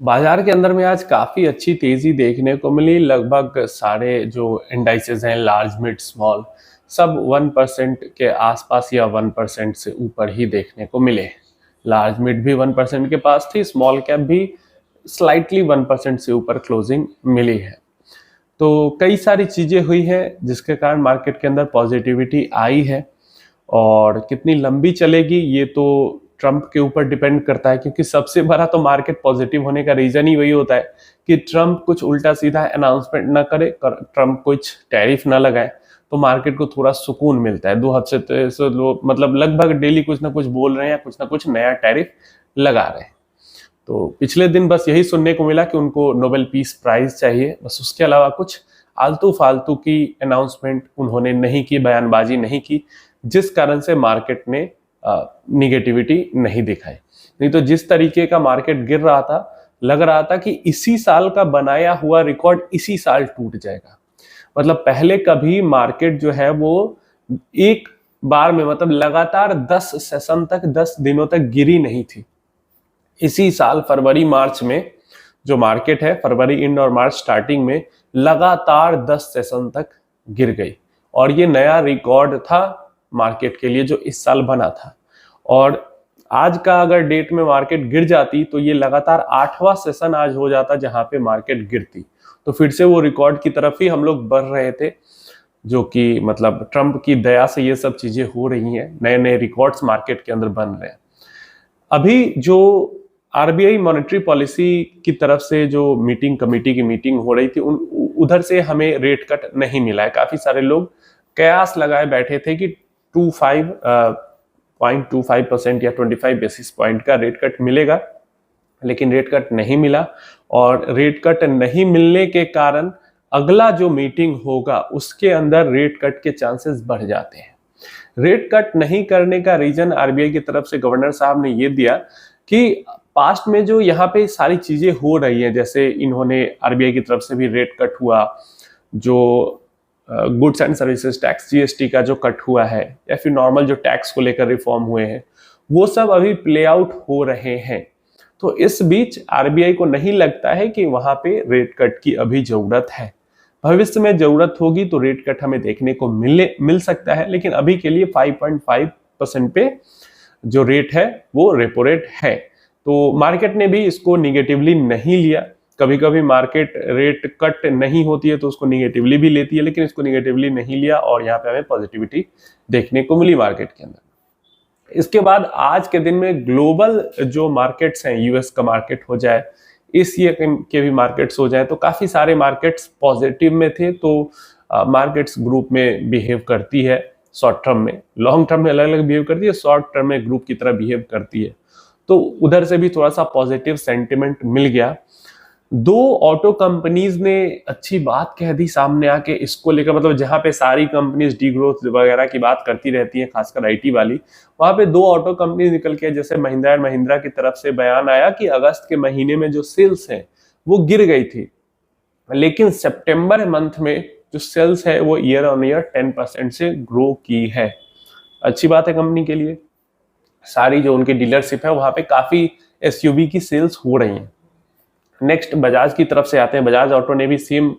बाजार के अंदर में आज काफ़ी अच्छी तेज़ी देखने को मिली। लगभग सारे जो इंडाइसेस हैं लार्ज, मिड, स्मॉल सब 1% के आसपास या 1% से ऊपर ही देखने को मिले। लार्ज मिड भी 1% के पास थी, स्मॉल कैप भी स्लाइटली 1% से ऊपर क्लोजिंग मिली है। तो कई सारी चीज़ें हुई हैं जिसके कारण मार्केट के अंदर पॉजिटिविटी आई है। और कितनी लंबी चलेगी ये तो ट्रंप के ऊपर डिपेंड करता है, क्योंकि सबसे बड़ा तो मार्केट पॉजिटिव होने का रीजन ही वही होता है कि ट्रंप कुछ उल्टा सीधा अनाउंसमेंट ना करे, ट्रंप कुछ टैरिफ ना लगाए, तो मार्केट को थोड़ा सुकून मिलता है। 2 हफ्ते से लोग मतलब लगभग डेली कुछ ना कुछ बोल रहे हैं, कुछ ना कुछ नया टैरिफ लगा रहे हैं। तो पिछले दिन बस यही सुनने को मिला कि उनको नोबेल पीस प्राइज चाहिए, बस उसके अलावा कुछ आलतू फालतू की अनाउंसमेंट उन्होंने नहीं की, बयानबाजी नहीं की, जिस कारण से मार्केट ने निगेटिविटी नहीं दिखाई। नहीं तो जिस तरीके का मार्केट गिर रहा था, लग रहा था कि इसी साल का बनाया हुआ रिकॉर्ड इसी साल टूट जाएगा। मतलब पहले कभी मार्केट जो है वो एक बार में मतलब लगातार 10 सेशन तक 10 दिनों तक गिरी नहीं थी। इसी साल फरवरी मार्च में जो मार्केट है, फरवरी एंड और मार्च स्टार्टिंग में लगातार 10 सेशन तक गिर गई, और ये नया रिकॉर्ड था मार्केट के लिए जो इस साल बना था। और आज का अगर डेट में मार्केट गिर जाती तो ये लगातार 8वां सेशन आज हो जाता जहां पे मार्केट गिरती, तो फिर से वो रिकॉर्ड की तरफ ही हम लोग बढ़ रहे थे, जो कि मतलब ट्रंप की दया से ये सब चीजें हो रही हैं, नए नए रिकॉर्ड्स मार्केट के अंदर बन रहे हैं। अभी जो आरबीआई मॉनेटरी पॉलिसी की तरफ से जो मीटिंग कमेटी की मीटिंग हो रही थी, उधर से हमें रेट कट नहीं मिला है। काफी सारे लोग कयास लगाए बैठे थे कि 0.25% या 25 बेसिस पॉइंट का रेट कट मिलेगा, लेकिन रेट कट नहीं मिला। और रेट कट नहीं मिलने के कारण अगला जो मीटिंग होगा उसके अंदर रेट कट के चांसेस बढ़ जाते हैं। रेट कट नहीं करने का रीजन आरबीआई की तरफ से गवर्नर साहब ने ये दिया कि पास्ट में जो यहाँ पे सारी चीजें हो रही हैं, जैसे इन्होंने आरबीआई की तरफ से भी रेट कट हुआ, जो goods and services tax GST का जो कट हुआ है, या फिर नॉर्मल जो टैक्स को लेकर रिफॉर्म हुए हैं, वो सब अभी प्ले आउट हो रहे हैं। तो इस बीच आरबीआई को नहीं लगता है कि वहां पे रेट कट की अभी जरूरत है। भविष्य में जरूरत होगी तो रेट कट हमें देखने को मिल सकता है, लेकिन अभी के लिए 5.5% पे जो रेट है वो रेपो रेट है। तो मार्केट ने भी इसको निगेटिवली नहीं लिया। कभी कभी मार्केट रेट कट नहीं होती है तो उसको निगेटिवली भी लेती है, लेकिन इसको निगेटिवली नहीं लिया और यहाँ पे हमें पॉजिटिविटी देखने को मिली मार्केट के अंदर। इसके बाद आज के दिन में ग्लोबल जो मार्केट्स हैं, यूएस का मार्केट हो जाए, एशिया के भी मार्केट्स हो जाए, तो काफी सारे मार्केट्स पॉजिटिव में थे। तो मार्केट्स ग्रुप में बिहेव करती है, शॉर्ट टर्म में, लॉन्ग टर्म में अलग अलग बिहेव करती है, शॉर्ट टर्म में ग्रुप की तरह बिहेव करती है। तो उधर से भी थोड़ा सा पॉजिटिव सेंटिमेंट मिल गया। दो ऑटो कंपनीज ने अच्छी बात कह दी सामने आके इसको लेकर, मतलब जहां पे सारी कंपनीज डी ग्रोथ वगैरह की बात करती रहती हैं, खासकर आईटी वाली, वहां पे दो ऑटो कंपनीज निकल के, जैसे महिंद्रा एंड महिंद्रा की तरफ से बयान आया कि अगस्त के महीने में जो सेल्स है वो गिर गई थी, लेकिन सितंबर मंथ में जो सेल्स है वो ईयर ऑन ईयर 10% से ग्रो की है। अच्छी बात है कंपनी के लिए। सारी जो उनकी डीलरशिप है वहां पे काफी एसयूवी की सेल्स हो रही हैं। नेक्स्ट बजाज की तरफ से आते हैं। बजाज ऑटो ने भी सेम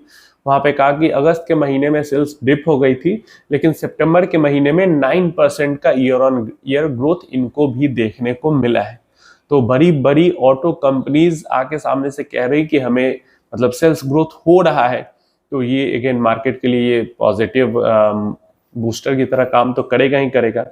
वहां पे कहा कि अगस्त के महीने में सेल्स डिप हो गई थी, लेकिन सितंबर के महीने में 9% का ईयर ऑन ईयर ग्रोथ इनको भी देखने को मिला है। तो बड़ी बड़ी ऑटो कंपनीज आके सामने से कह रही कि हमें मतलब सेल्स ग्रोथ हो रहा है, तो ये अगेन मार्केट के लिए पॉजिटिव बूस्टर की तरह काम तो करेगा ही करेगा।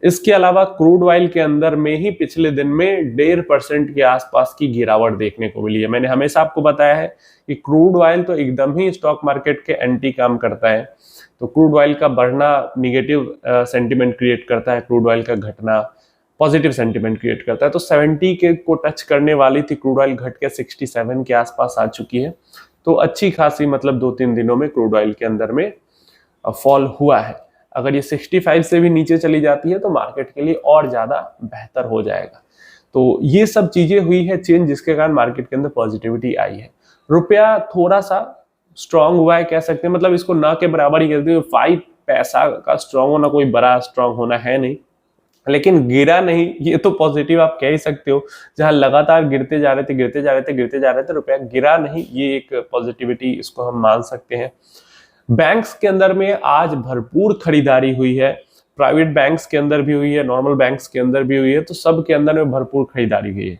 इसके अलावा क्रूड ऑयल के अंदर में ही पिछले दिन में 1.5% के आसपास की गिरावट देखने को मिली है। मैंने हमेशा आपको बताया है कि क्रूड ऑयल तो एकदम ही स्टॉक मार्केट के एंटी काम करता है। तो क्रूड ऑयल का बढ़ना निगेटिव सेंटिमेंट क्रिएट करता है, क्रूड ऑयल का घटना पॉजिटिव सेंटिमेंट क्रिएट करता है। तो 70 के को टच करने वाली थी, क्रूड ऑयल घट के 67 के आसपास आ चुकी है। तो अच्छी खासी मतलब 2-3 दिनों में क्रूड ऑयल के अंदर में फॉल हुआ है। अगर ये 65 से भी नीचे चली जाती है तो मार्केट के लिए और ज्यादा बेहतर हो जाएगा। तो ये सब चीजें हुई है चेंज, जिसके कारण मार्केट के अंदर पॉजिटिविटी आई है। रुपया थोड़ा सा स्ट्रांग हुआ है कह सकते हैं, मतलब इसको ना के बराबर ही कहते हैं। 5 पैसा का स्ट्रांग होना कोई बड़ा स्ट्रांग होना है नहीं, लेकिन गिरा नहीं, ये तो पॉजिटिव आप कह ही सकते हो। जहां लगातार गिरते जा रहे थे रुपया गिरा नहीं, ये एक पॉजिटिविटी इसको हम मान सकते हैं। बैंक्स के अंदर में आज भरपूर खरीदारी हुई है, प्राइवेट बैंक्स के अंदर भी हुई है, नॉर्मल बैंक्स के अंदर भी हुई है, तो सब के अंदर में भरपूर खरीदारी हुई है।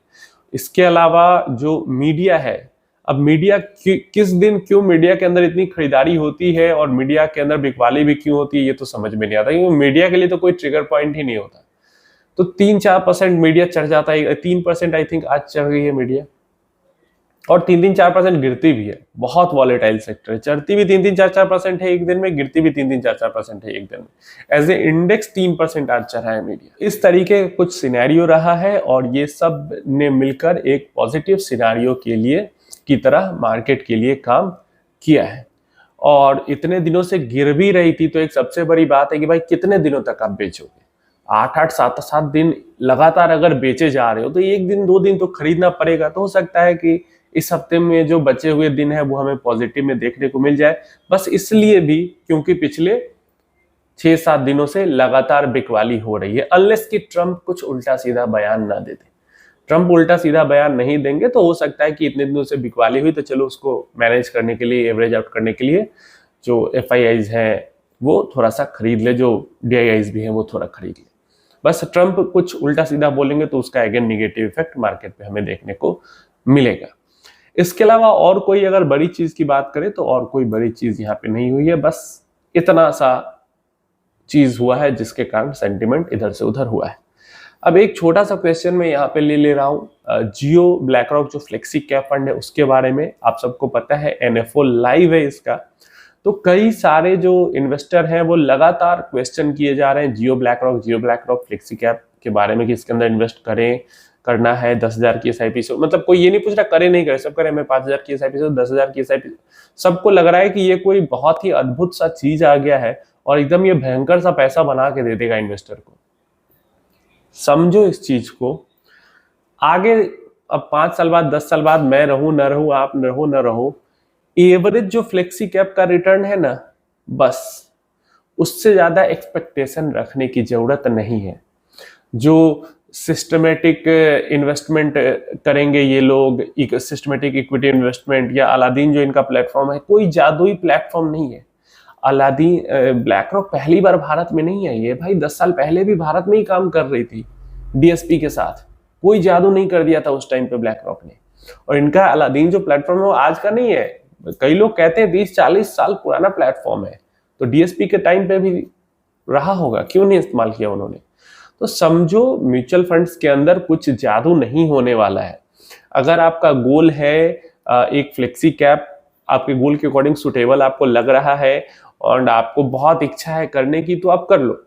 इसके अलावा जो मीडिया है, अब मीडिया किस दिन क्यों मीडिया के अंदर इतनी खरीदारी होती है और मीडिया के अंदर बिकवाली भी क्यों होती है, ये तो समझ में नहीं आता, क्योंकि मीडिया के लिए तो कोई ट्रिगर पॉइंट ही नहीं होता। तो 3-4% मीडिया चढ़ जाता है, 3% आई थिंक आज चढ़ गई है मीडिया, और 3-4% गिरती भी है। बहुत वॉलेटाइल सेक्टर है, चढ़ती भी 3-4% है एक दिन में, गिरती भी 3-4% है एक दिन में। एज ए इंडेक्स 3% आज चढ़ा है मीडिया। इस तरीके का कुछ सिनेरियो रहा है और ये सब ने मिलकर एक पॉजिटिव सिनेरियो के लिए की तरह मार्केट के लिए काम किया है। और इतने दिनों से गिर भी रही थी, तो एक सबसे बड़ी बात है कि भाई कितने दिनों तक आप बेचोगे। 8-8, 7-7 दिन लगातार अगर बेचे जा रहे हो तो एक दिन 2 दिन तो खरीदना पड़ेगा। तो हो सकता है कि इस हफ्ते में जो बचे हुए दिन है वो हमें पॉजिटिव में देखने को मिल जाए, बस इसलिए भी क्योंकि पिछले 6-7 दिनों से लगातार बिकवाली हो रही है। अनलेस कि ट्रंप कुछ उल्टा सीधा बयान ना दे दे। ट्रंप उल्टा सीधा बयान नहीं देंगे तो हो सकता है कि इतने दिनों से बिकवाली हुई, तो चलो उसको मैनेज करने के लिए, एवरेज आउट करने के लिए जो FIIs हैं वो थोड़ा सा खरीद ले, जो DIIs भी हैं वो थोड़ा खरीद ले। बस ट्रंप कुछ उल्टा सीधा बोलेंगे तो उसका अगेन निगेटिव इफेक्ट मार्केट पे हमें देखने को मिलेगा। इसके अलावा और कोई अगर बड़ी चीज की बात करें तो और कोई बड़ी चीज यहाँ पे नहीं हुई है, बस इतना सा चीज हुआ है जिसके कारण सेंटिमेंट इधर से उधर हुआ है। अब एक छोटा सा क्वेश्चन मैं यहाँ पे ले रहा हूँ, जियो ब्लैकरॉक जो फ्लेक्सी कैप फंड है उसके बारे में। आप सबको पता है NFO लाइव है इसका, तो कई सारे जो इन्वेस्टर हैं वो लगातार क्वेश्चन किए जा रहे हैं जियो ब्लैकरॉक फ्लेक्सी कैप के बारे में कि इसके अंदर इन्वेस्ट करें, करना है 10,000 की SIP से। मतलब कोई ये नहीं पूछ रहा करे नहीं करे, सब करे, मैं 5,000 की SIP से 10,000 की SIP। सबको लग रहा है कि ये कोई बहुत ही अद्भुत सा चीज आ गया है और एकदम ये भयंकर सा पैसा बना के दे देगा इन्वेस्टर को। समझो इस चीज को, आगे अब 5 साल बाद, 10 साल बाद मैं रहूं न रहूं, आप रहो न रहो, एवरेज जो फ्लेक्सी कैप का रिटर्न है ना, बस उससे ज्यादा एक्सपेक्टेशन रखने की जरूरत नहीं है। जो सिस्टमेटिक इन्वेस्टमेंट करेंगे ये लोग, सिस्टमेटिक इक्विटी इन्वेस्टमेंट या अलादीन जो इनका प्लेटफॉर्म है, कोई जादुई प्लेटफॉर्म नहीं है। अलादीन ब्लैकरॉक पहली बार भारत में नहीं आई है भाई, 10 साल पहले भी भारत में ही काम कर रही थी DSP के साथ। कोई जादू नहीं कर दिया था उस टाइम पे ब्लैकरॉक ने। और इनका अलादीन जो प्लेटफॉर्म है वो आज का नहीं है, कई लोग कहते हैं 20-40 साल पुराना प्लेटफॉर्म है, तो DSP के टाइम पे भी रहा होगा, क्यों नहीं इस्तेमाल किया उन्होंने। तो समझो म्यूचुअल फंड्स के अंदर कुछ जादू नहीं होने वाला है। अगर आपका गोल है एक फ्लेक्सी कैप, आपके गोल के अकॉर्डिंग सुटेबल आपको लग रहा है और आपको बहुत इच्छा है करने की, तो आप कर लो।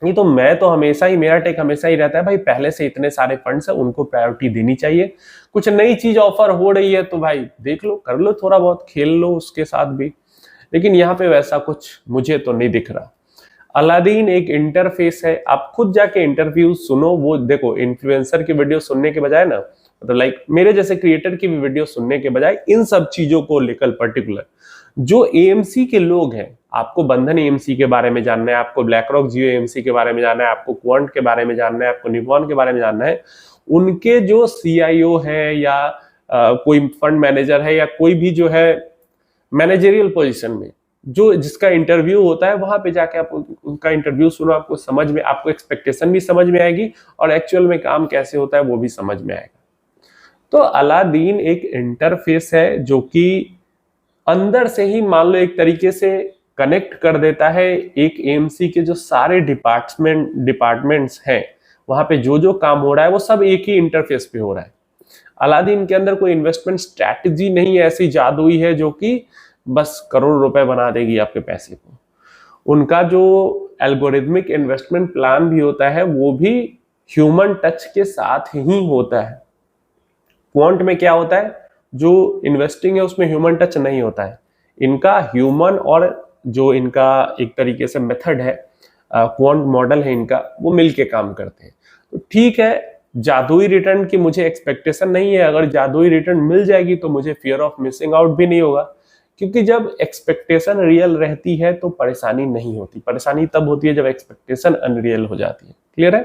नहीं तो मैं तो हमेशा ही, मेरा टेक हमेशा ही रहता है भाई, पहले से इतने सारे फंड्स हैं उनको प्रायोरिटी देनी चाहिए। कुछ नई चीज ऑफर हो रही है तो भाई देख लो, कर लो, थोड़ा बहुत खेल लो उसके साथ भी। लेकिन यहाँ पे वैसा कुछ मुझे तो नहीं दिख रहा। अलादीन एक इंटरफेस है, आप खुद जाके इंटरव्यू सुनो। वो देखो, इन्फ्लुएंसर की वीडियो सुनने के बजाय ना, मतलब लाइक मेरे जैसे क्रिएटर की भी वीडियो सुनने के बजाय इन सब चीजों को लेकर पर्टिकुलर जो AMC के लोग हैं, आपको बंधन AMC के बारे में जानना है, आपको ब्लैकरॉक जियो AMC के बारे में जानना है, आपको क्वांट के बारे में जानना है, आपको निकॉन के बारे में जानना है, उनके जो CIO है या कोई फंड मैनेजर है या कोई भी जो है मैनेजरियल पोजीशन में जो जिसका इंटरव्यू होता है, वहां पे जाके आप उनका इंटरव्यू सुनो, आपको समझ में, आपको एक्सपेक्टेशन भी समझ में आएगी और एक्चुअल में काम कैसे होता है वो भी समझ में आएगा। तो अलादीन एक इंटरफेस है जो कि अंदर से ही मान लो एक तरीके से कनेक्ट कर देता है एक AMC के जो सारे डिपार्टमेंट्स हैं, वहां पे जो जो काम हो रहा है वो सब एक ही इंटरफेस पे हो रहा है। अलादीन के अंदर कोई इन्वेस्टमेंट स्ट्रैटेजी नहीं है ऐसी जादुई है जो कि बस करोड़ रुपए बना देगी आपके पैसे को। उनका जो एल्गोरिथमिक इन्वेस्टमेंट प्लान भी होता है वो भी ह्यूमन टच के साथ ही होता है। क्वांट में क्या होता है, जो इन्वेस्टिंग है उसमें ह्यूमन टच नहीं होता है। इनका ह्यूमन और जो इनका एक तरीके से मेथड है, क्वांट मॉडल है इनका, वो मिलके काम करते हैं। तो ठीक है, जादुई रिटर्न की मुझे एक्सपेक्टेशन नहीं है। अगर जादुई रिटर्न मिल जाएगी तो मुझे फियर ऑफ मिसिंग आउट भी नहीं होगा, क्योंकि जब एक्सपेक्टेशन रियल रहती है तो परेशानी नहीं होती। परेशानी तब होती है जब एक्सपेक्टेशन अनरियल हो जाती है। क्लियर है?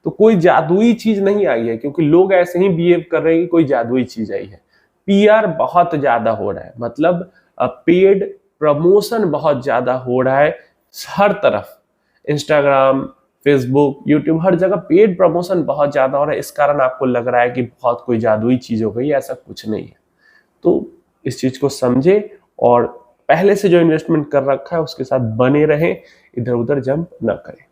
तो कोई जादुई चीज नहीं आई है, क्योंकि लोग ऐसे ही बिहेव कर रहे हैं कि कोई जादुई चीज आई है। पीआर बहुत ज्यादा हो रहा है, मतलब पेड प्रमोशन बहुत ज्यादा हो रहा है हर तरफ, इंस्टाग्राम, फेसबुक, यूट्यूब, हर जगह पेड प्रमोशन बहुत ज्यादा हो रहा है। इस कारण आपको लग रहा है कि बहुत कोई जादुई चीज हो गई, ऐसा कुछ नहीं है। तो इस चीज को समझे और पहले से जो इन्वेस्टमेंट कर रखा है उसके साथ बने रहें, इधर उधर जंप न करें।